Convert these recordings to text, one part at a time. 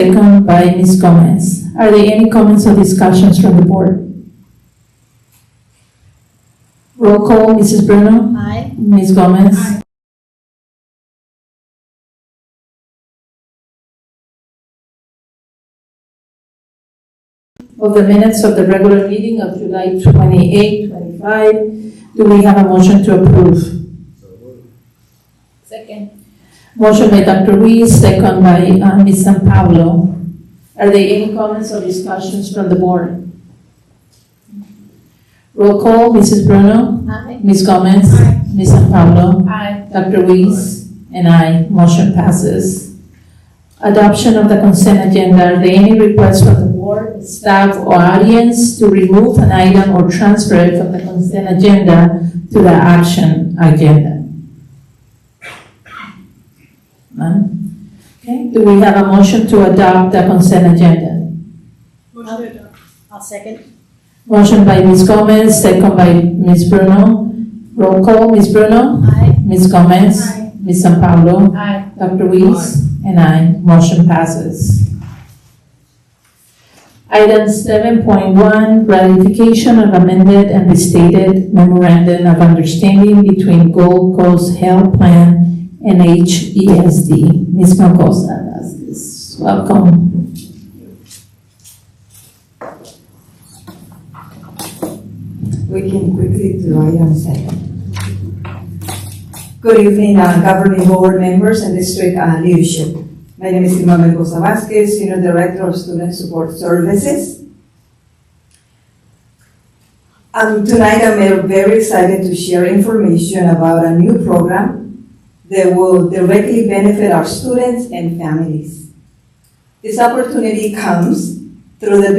Second by Ms. Gomez. Are there any comments or discussions from the board? Roll call, Mrs. Bruno? Aye. Ms. Gomez? Aye. Of the minutes of the regular meeting of July 28, 25, do we have a motion to approve? Second. Motion by Dr. Ruiz, second by Ms. San Paulo. Are there any comments or discussions from the board? Roll call, Mrs. Bruno? Aye. Ms. Gomez? Aye. Ms. San Paulo? Aye. Dr. Ruiz? And I. Motion passes. Adoption of the consent agenda. Are there any requests from the board, staff, or audience to remove an item or transfer it from the consent agenda to the action agenda? None? Okay, do we have a motion to adopt the consent agenda? Motion to adopt. I'll second. Motion by Ms. Gomez, second by Ms. Bruno. Roll call, Ms. Bruno? Aye. Ms. Gomez? Aye. Ms. San Paulo? Aye. Dr. Ruiz? And I. Motion passes. Item 7.1, ratification of amended and restated memorandum of understanding between Gold Coast Health Plan and HESD. Ms. Malcosa does this. Welcome. We can quickly do item 7. Good evening, governing board members and district leadership. My name is Irma Melgoza Vasquez, Senior Director of Student Support Services. Tonight I'm very excited to share information about a new program that will directly benefit our students and families. This opportunity comes through the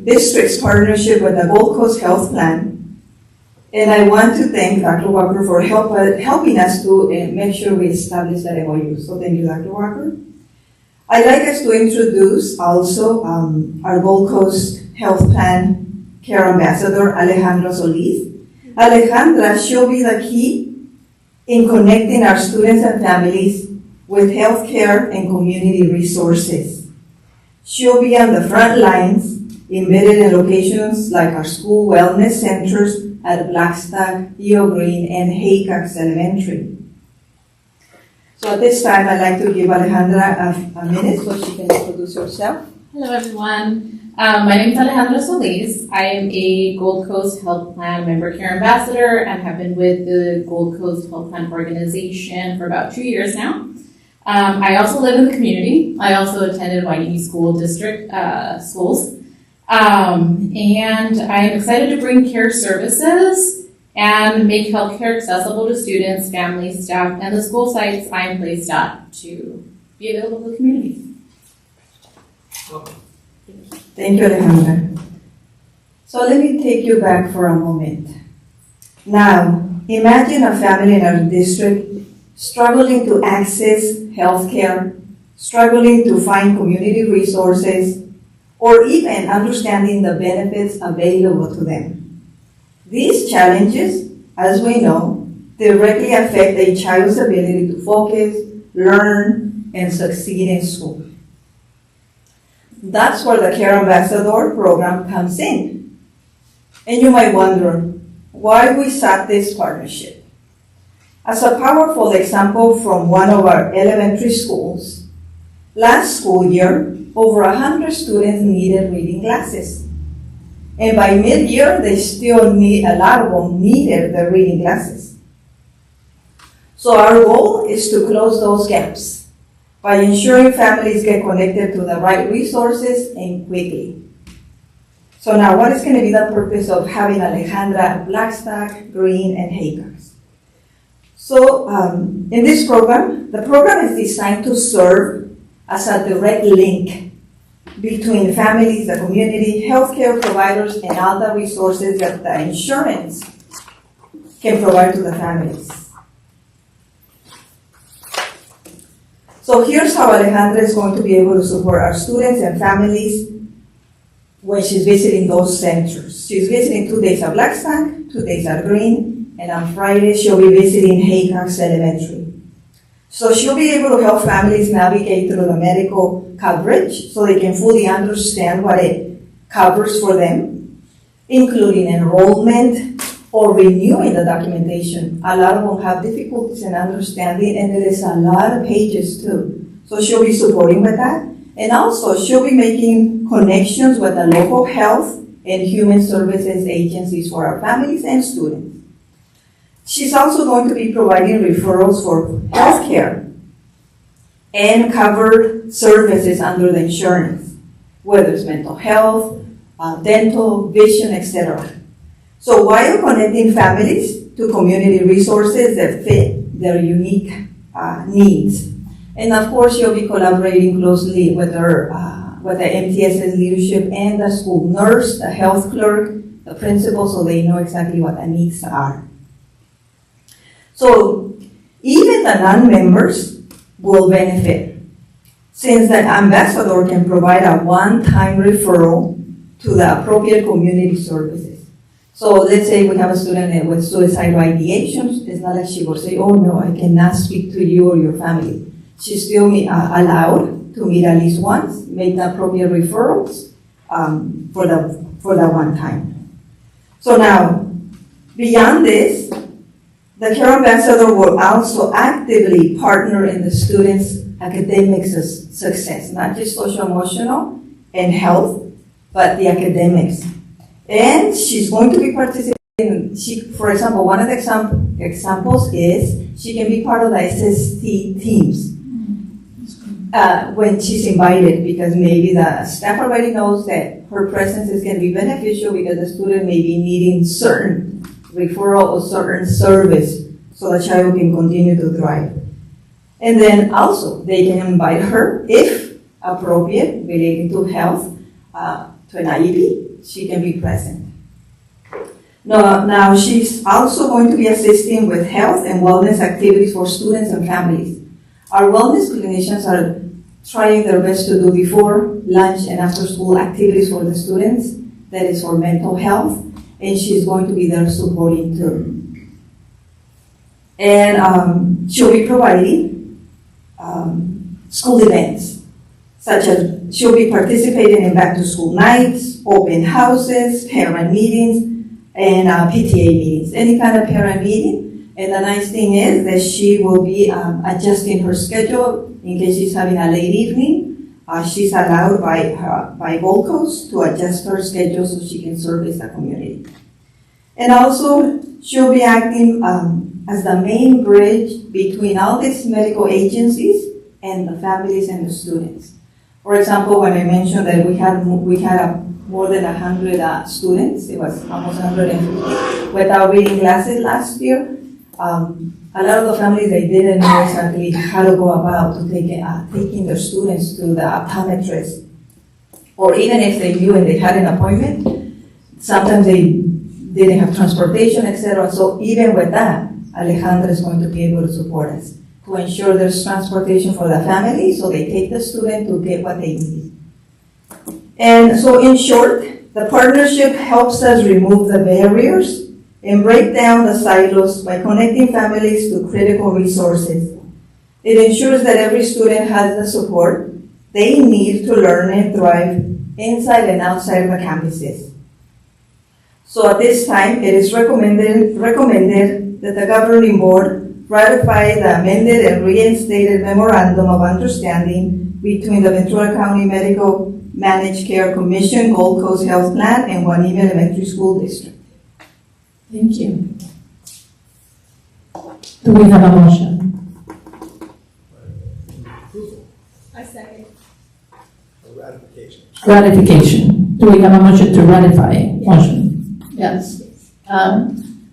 district's partnership with the Gold Coast Health Plan. And I want to thank Dr. Walker for helping us to make sure we establish that MOU. So thank you, Dr. Walker. I'd like us to introduce also our Gold Coast Health Plan Care Ambassador, Alejandra Solis. Alejandra, she'll be the key in connecting our students and families with healthcare and community resources. She'll be on the front lines, embedded in locations like our school wellness centers at Blackstock, Eo Green, and Haycox Elementary. So at this time, I'd like to give Alejandra a minute so she can introduce herself. Hello, everyone. My name is Alejandra Solis. I am a Gold Coast Health Plan Member Care Ambassador and have been with the Gold Coast Health Plan organization for about 2 years now. I also live in the community. I also attended Waikiki School District schools. And I am excited to bring care services and make healthcare accessible to students, families, staff, and the school sites I am placed at to be available to the community. Thank you, Alejandra. So let me take you back for a moment. Now, imagine a family in our district struggling to access healthcare, struggling to find community resources, or even understanding the benefits available to them. These challenges, as we know, directly affect a child's ability to focus, learn, and succeed in school. That's where the Care Ambassador program comes in. And you might wonder why we sought this partnership. As a powerful example from one of our elementary schools, last school year, over 100 students needed reading glasses. And by mid-year, a lot of them needed the reading glasses. So our goal is to close those gaps by ensuring families get connected to the right resources and quickly. So now, what is going to be the purpose of having Alejandra at Blackstock, Green, and Haycox? So in this program, the program is designed to serve as a direct link between families, the community, healthcare providers, and all the resources that the insurance can provide to the families. So here's how Alejandra is going to be able to support our students and families when she's visiting those centers. She's visiting 2 days at Blackstock, 2 days at Green, and on Friday she'll be visiting Haycox Elementary. So she'll be able to help families navigate through the medical coverage so they can fully understand what it covers for them, including enrollment or renewing the documentation. A lot of them have difficulties in understanding, and there is a lot of pages too. So she'll be supporting with that. And also, she'll be making connections with the local health and human services agencies for our families and students. She's also going to be providing referrals for healthcare and covered services under the insurance, whether it's mental health, dental, vision, etc. So while connecting families to community resources that fit their unique needs. And of course, you'll be collaborating closely with the MTSS leadership and the school nurse, the health clerk, the principal, so they know exactly what the needs are. So even the non-members will benefit, since the ambassador can provide a one-time referral to the appropriate community services. So let's say we have a student with suicidal ideations. It's not like she will say, oh no, I cannot speak to you or your family. She's still allowed to meet at least once, make the appropriate referrals for the one time. So now, beyond this, the care ambassador will also actively partner in the students' academic success, not just social, emotional, and health, but the academics. And she's going to be participating. For example, one of the examples is she can be part of the SST teams. When she's invited, because maybe the staff already knows that her presence is going to be beneficial because the student may be needing certain referral or certain service so the child can continue to thrive. And then also they can invite her, if appropriate, relating to health, to an IEP, she can be present. Now she's also going to be assisting with health and wellness activities for students and families. Our wellness clinicians are trying their best to do before lunch and after school activities for the students, that is for mental health, and she's going to be there supporting too. And she'll be providing school events, such as she'll be participating in back to school nights, open houses, parent meetings, and PTA meetings, any kind of parent meeting. And the nice thing is that she will be adjusting her schedule in case she's having a late evening. She's allowed by Gold Coast to adjust her schedule so she can service the community. And also, she'll be acting as the main bridge between all these medical agencies and the families and the students. For example, when I mentioned that we had more than 100 students, it was almost 150, without reading glasses last year. A lot of the families, they didn't know exactly how to go about to taking their students to the optometrist. Or even if they knew and they had an appointment, sometimes they didn't have transportation, etc. So even with that, Alejandra is going to be able to support us to ensure there's transportation for the family, so they take the student to get what they need. And so in short, the partnership helps us remove the barriers and break down the silos by connecting families to critical resources. It ensures that every student has the support they need to learn and thrive inside and outside of the campuses. So at this time, it is recommended that the governing board ratify the amended and reinstated memorandum of understanding between the Ventura County Medical Managed Care Commission, Gold Coast Health Plan, and Guanime Elementary School District. Thank you. Do we have a motion? I second. Ratification. Ratification. Do we have a motion to ratify? Motion. Yes.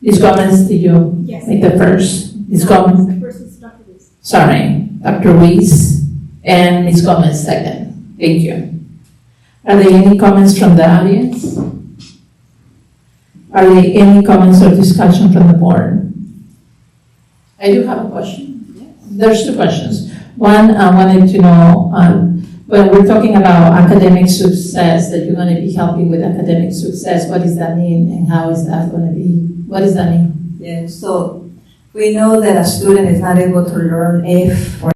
Ms. Gomez, did you Yes. make the first? Ms. Gomez, The first is Dr. Reese. sorry, Dr. Ruiz, and Ms. Gomez second. Thank you. Are there any comments from the audience? Are there any comments or discussion from the board? I do have a question. There's two questions. One, I wanted to know, when we're talking about academic success, that you're going to be helping with academic success, what does that mean and how is that going to be? What does that mean? Yeah, so We know that a student is not able to learn if or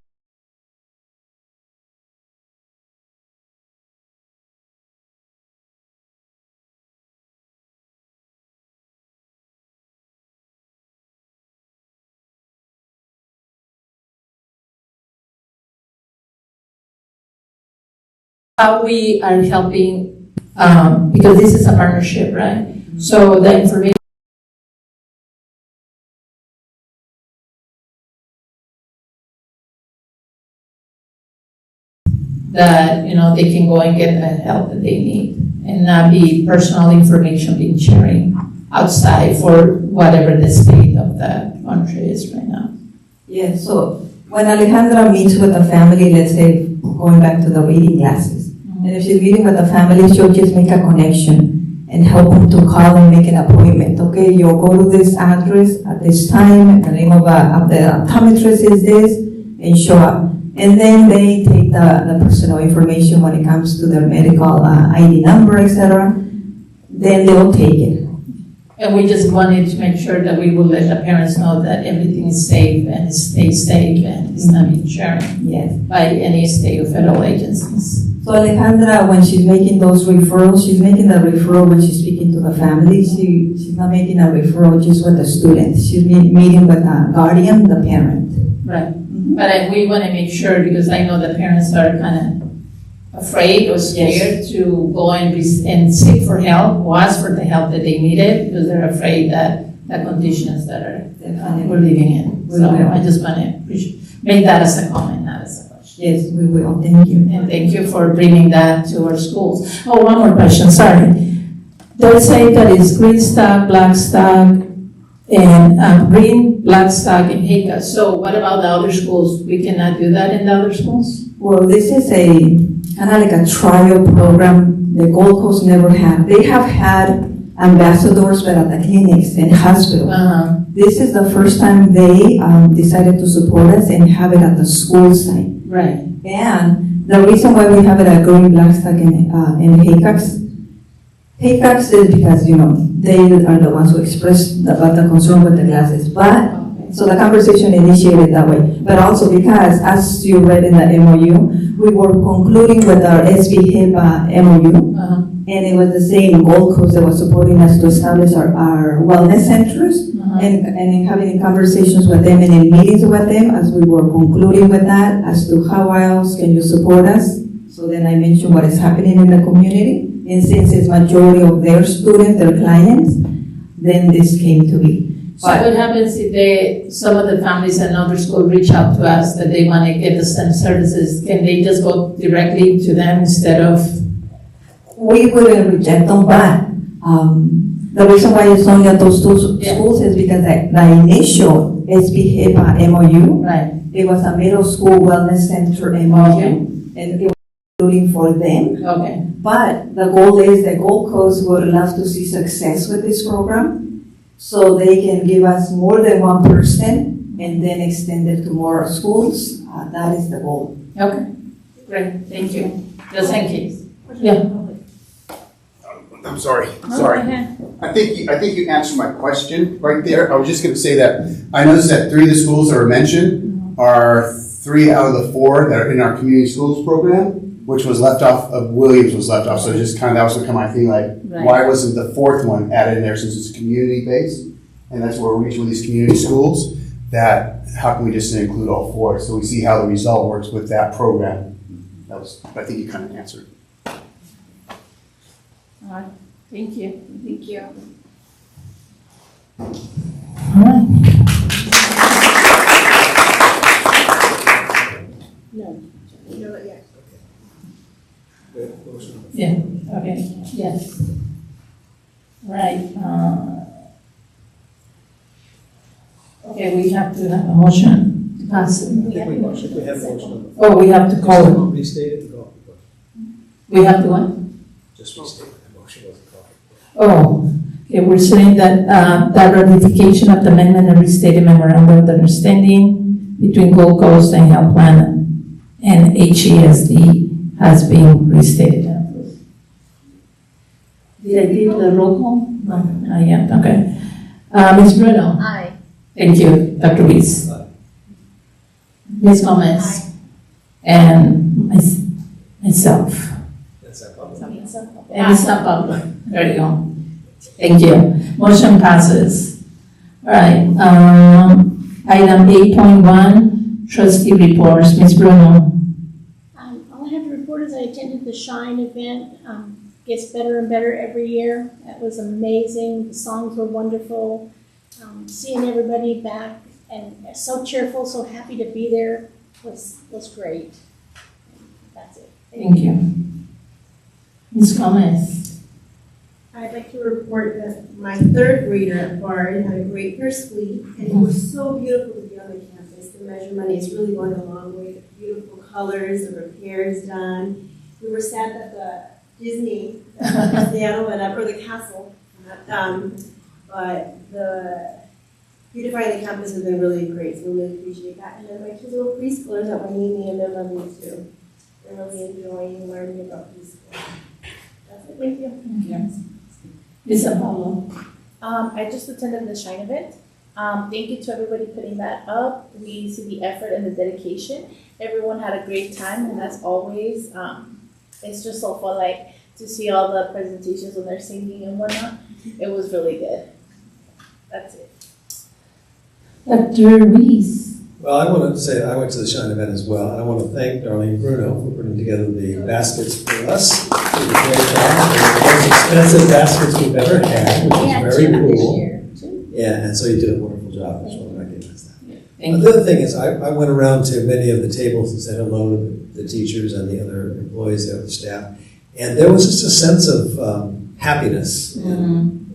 how we are helping, because this is a partnership, right? So the information that, they can go and get the help that they need and not be personal information being sharing outside for whatever the state of the country is right now. yeah, so when Alejandra meets with the family, let's say going back to the reading classes, and if she's meeting with the family, she'll just make a connection and help them to call and make an appointment. Okay, you'll go to this address at this time, and the name of the optometrist is this, and show up. And then they take the personal information when it comes to their medical ID number, etc. Then they'll take it. And we just wanted to make sure that we will let the parents know that everything is safe and it stays safe and it's not being shared Yes. by any state or federal agencies. So Alejandra, when she's making those referrals, she's making the referral when she's speaking to the family. She's not making a referral just with the student. She's meeting with the guardian, the parent. Right. But we want to make sure, because I know the parents are kind of afraid or scared to go and seek for help or ask for the help that they needed, because they're afraid that the conditions that we're living in. So I just want to make that as a comment, not as a question. Yes, we will. Thank you. And thank you for bringing that to our schools. Oh, one more question, sorry. They say that it's green stock, black stock, and green, black stock, and HECA. So what about the other schools? We cannot do that in the other schools? Well, this is a kind of like a trial program the Gold Coast never had. They have had ambassadors, but at the clinics and hospitals. Uh-huh. This is the first time they decided to support us and have it at the school site. Right. And the reason why we have it at Green, Blackstock, and HACAX is because, they are the ones who expressed about the concern with the glasses. But, so the conversation initiated that way. But also because, as you read in the MOU, we were concluding with our SB HIPAA MOU. Uh-huh. And it was the same Gold Coast that was supporting us to establish our wellness centers. Uh-huh. And in having conversations with them and in meetings with them as we were concluding with that as to how else can you support us. So then I mentioned what is happening in the community. And since it's majority of their students, their clients, then this came to be. So what happens if some of the families at another school reach out to us that they want to get the STEM services? Can they just go directly to them instead of? We wouldn't reject them, but the reason why it's only at those two schools is because the initial SB HIPAA MOU, Right. it was a middle school wellness center MOU, and it was including for them. Okay. But the goal is that Gold Coast would love to see success with this program, so they can give us more than one person and then extend it to more schools. That is the goal. Okay. Great. Thank you. Just in case. Yeah. I'm sorry. I think you answered my question right there. I was just going to say that I noticed that 3 of the schools that were mentioned are 3 out of the 4 that are in our community schools program, which was left off of Williams was left off. So just kind of that was kind of my thing, like why wasn't the 4th one added in there since it's community based, and that's where we're reaching with these community schools. That how can we just include all 4 so we see how the result works with that program? That was I think you kind of answered. All right. Thank you. Thank you. All right. No, yeah. Good. Motion. Yeah. Okay. Yes. Right. Okay. We have to have a motion to pass it. I think we have a motion. Oh, we have to call it. Restate it and call it. We have to what? Just restate it. The motion wasn't called. Oh, okay, we're saying that, that ratification of the amendment and restated memorandum of understanding between Gold Coast and Health Plan and HESD has been restated and approved. Did I give the roll call? No, not yet, okay. Ms. Bruno? Aye. Thank you, Dr. Reese. Ms. Gomez. And myself. That's that problem. And San Pablo. There you go. Thank you. Motion passes. All right. Item 8.1, trustee reports. Ms. Bruno. All I have to report is I attended the Shine event. Gets better and better every year. It was amazing. The songs were wonderful. Seeing everybody back and so cheerful, so happy to be there was great. That's it. Thank you. Ms. Gomez. I'd like to report that my third grader at Bard had a great first week, and it was so beautiful to be on the campus. The measurement is really going a long way. The beautiful colors, the repairs done. We were sad that the Disney Seattle went up, or the castle, but the beautifying the campus has been really great, so we really appreciate that. And then my two little preschoolers at Waimimi, and they're loving it too. They're really enjoying learning about preschool. That's it. Thank you. Thank you. Ms. Apollo. I just attended the Shine event. Thank you to everybody putting that up. We see the effort and the dedication. Everyone had a great time, and as always, it's just so fun, like, to see all the presentations when they're singing and whatnot. It was really good. That's it. Dr. Reese. Well, I want to say I went to the Shine event as well, and I want to thank Darlene Bruno for putting together the baskets for us. She did a great job. They were the most expensive baskets we've ever had, which is very cool. Yeah, and so you did a wonderful job. I just want to recognize that. Thank The other thing is, I went around to many of the tables and said hello to the teachers and the other employees there, the staff, and there was just a sense of happiness and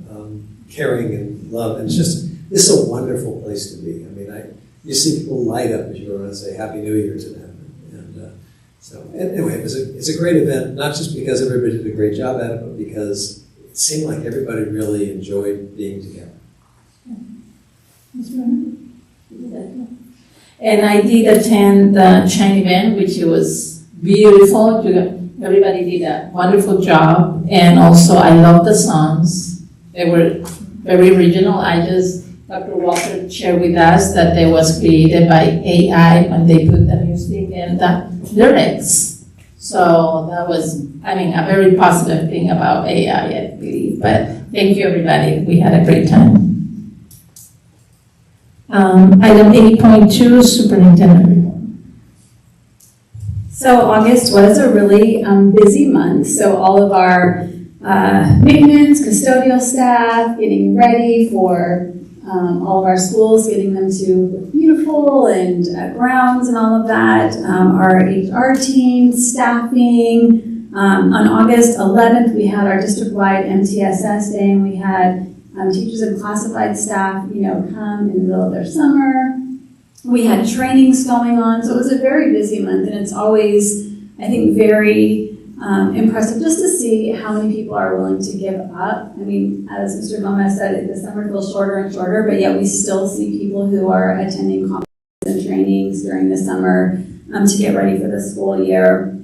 caring and love, and it's a wonderful place to be. I mean, you see people light up as you go around and say Happy New Year to them, and so anyway, it's a great event, not just because everybody did a great job at it, but because it seemed like everybody really enjoyed being together. And I did attend the Shine event, which was beautiful. Everybody did a wonderful job. And also, I love the songs. They were very original. Dr. Walker shared with us that they was created by AI when they put the music and the lyrics. So that was, a very positive thing about AI, I believe. But thank you, everybody. We had a great time. Item 8.2, superintendent report. So August was a really busy month. So all of our maintenance, custodial staff, getting ready for all of our schools, getting them to look beautiful and grounds and all of that. Our HR team, staffing. On August 11th, we had our district-wide MTSS day, and we had teachers and classified staff, come in the middle of their summer. We had trainings going on, so it was a very busy month, and it's always, I think, very impressive just to see how many people are willing to give up. I mean, as Mr. Gomez said, the summer feels shorter and shorter, but yet we still see people who are attending conferences and trainings during the summer to get ready for the school year.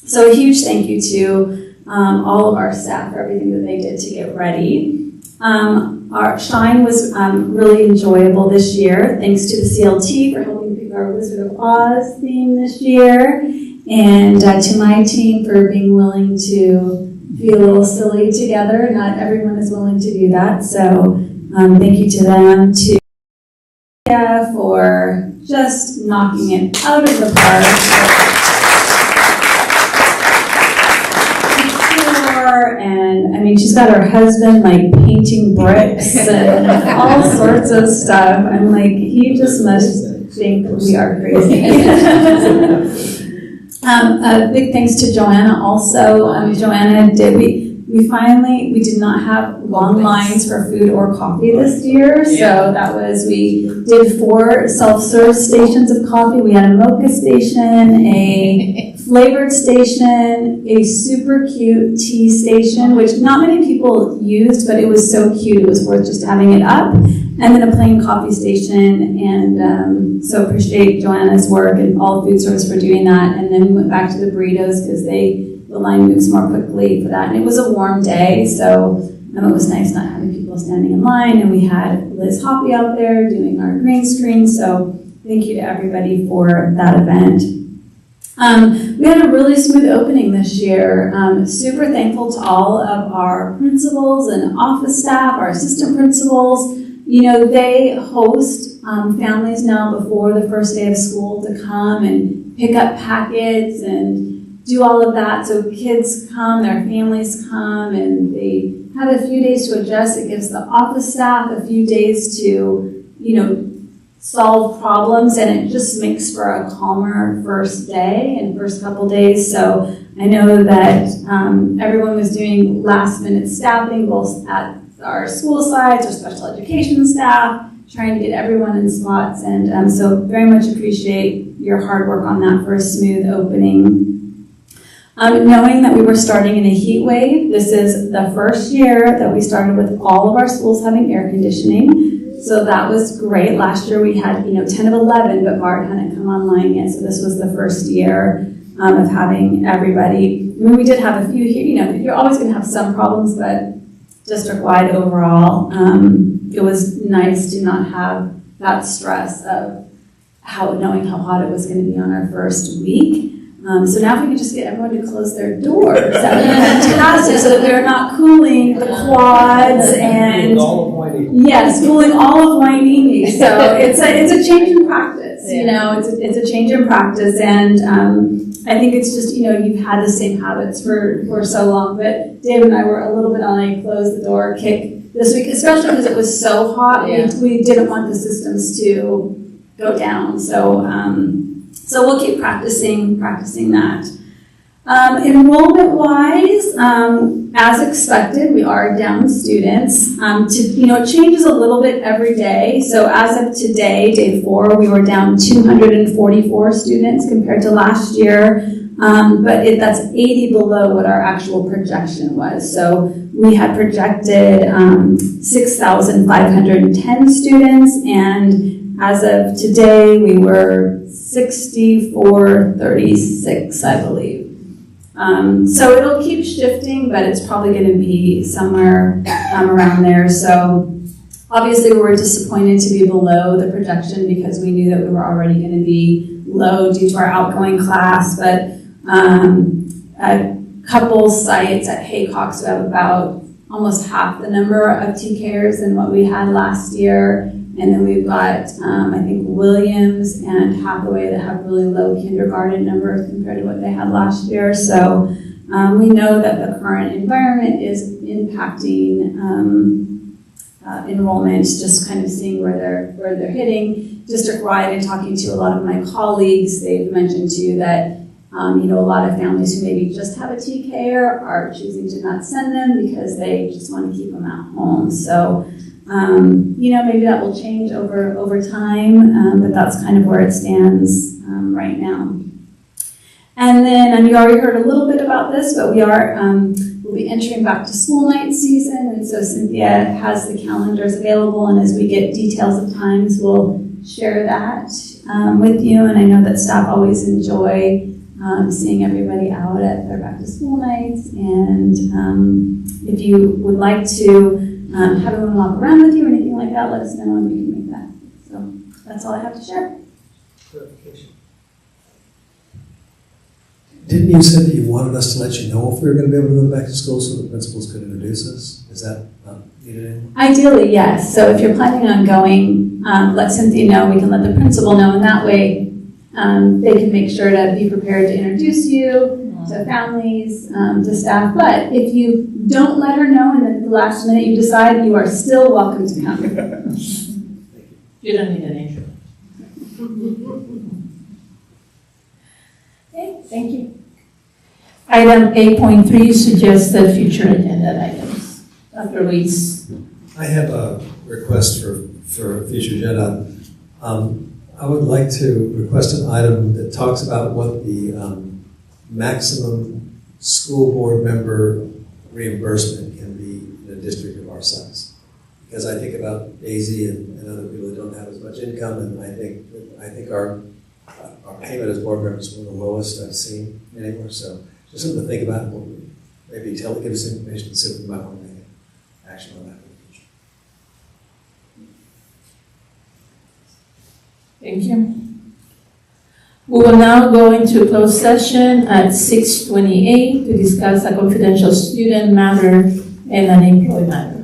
So a huge thank you to all of our staff for everything that they did to get ready. Our Shine was really enjoyable this year, thanks to the CLT for helping pick our Wizard of Oz theme this year, and to my team for being willing to be a little silly together. Not everyone is willing to do that, so thank you to them, to for just knocking it out of the park. And she's got her husband painting bricks and all sorts of stuff. I'm like, he just must think we are crazy. Big thanks to Joanna also. Joanna we did not have long lines for food or coffee this year. So we did 4 self-serve stations of coffee. We had a mocha station, a flavored station, a super cute tea station, which not many people used, but it was so cute. It was worth just having it up. And then a plain coffee station. And so appreciate Joanna's work and all food service for doing that. And then we went back to the burritos because the line moves more quickly for that. And it was a warm day, so It was nice not having people standing in line, and we had Liz Hoppy out there doing our green screen, so thank you to everybody for that event. We had a really smooth opening this year. Super thankful to all of our principals and office staff, our assistant principals. You know, they host families now before the first day of school to come and pick up packets and do all of that. So kids come, their families come, and they have a few days to adjust. It gives the office staff a few days to, you know, solve problems, and it just makes for a calmer first day and first couple days. So I know that everyone was doing last minute staffing, both at our school sites, our special education staff, trying to get everyone in spots. And so very much appreciate your hard work on that for a smooth opening. Knowing that we were starting in a heat wave, this is the first year that we started with all of our schools having air conditioning. So that was great. Last year we had, 10 of 11, but BART hadn't come online yet. So this was the first year of having everybody. I mean, we did have a few here, you're always going to have some problems, but district-wide overall, it was nice to not have that stress of knowing how hot it was going to be on our first week. So now if we can just get everyone to close their doors, that would be fantastic, so that we're not cooling the quads and cooling all of Wainini. So it's a change in practice. It's a change in practice, and I think it's just you've had the same habits for so long. But Dave and I were a little bit on a close the door kick this week, especially because it was so hot. We didn't want the systems to go down. So we'll keep practicing that. Enrollment-wise, as expected, we are down students. It changes a little bit every day. So as of today, day 4, we were down 244 students compared to last year. But that's 80 below what our actual projection was. So we had projected 6,510 students, and as of today, we were 6,436, I believe. So it'll keep shifting, but it's probably going to be somewhere around there. So obviously we were disappointed to be below the projection because we knew that we were already going to be low due to our outgoing class. But a couple sites at Haycox who have about almost half the number of TKers than what we had last year. And then we've got, I think, Williams and Hathaway that have really low kindergarten numbers compared to what they had last year. So we know that the current environment is impacting enrollment, just kind of seeing where they're hitting. District-wide, and talking to a lot of my colleagues, they've mentioned too that a lot of families who maybe just have a TKer are choosing to not send them because they just want to keep them at home. So maybe that will change over time, but that's kind of where it stands right now. And then, you already heard a little bit about this, but we'll be entering back to school night season, and so Cynthia has the calendars available, and as we get details of times, we'll share that with you. And I know that staff always enjoy seeing everybody out at their back to school nights, and if you would like to have everyone walk around with you or anything like that, let us know and we can make that. So that's all I have to share. Clarification. Didn't you say that you wanted us to let you know if we were going to be able to go back to school so the principals could introduce us? Is that not needed anymore? Ideally, yes. So if you're planning on going, let Cynthia know. We can let the principal know, and that way they can make sure to be prepared to introduce you to families, to staff. But if you don't let her know and at the last minute you decide, you are still welcome to come. You don't need an intro. Okay, thank you. Item 8.3, suggested future agenda items. Dr. Ruiz. I have a request for future agenda. I would like to request an item that talks about what the maximum school board member reimbursement can be in a district of our size. Because I think about Daisy and other people that don't have as much income, and I think our payment as board members is one of the lowest I've seen anywhere. So just something to think about. Maybe give us information and see if we might want to make it action on that in the future. Thank you. We will now go into closed session at 6:28 to discuss a confidential student matter and an employee matter.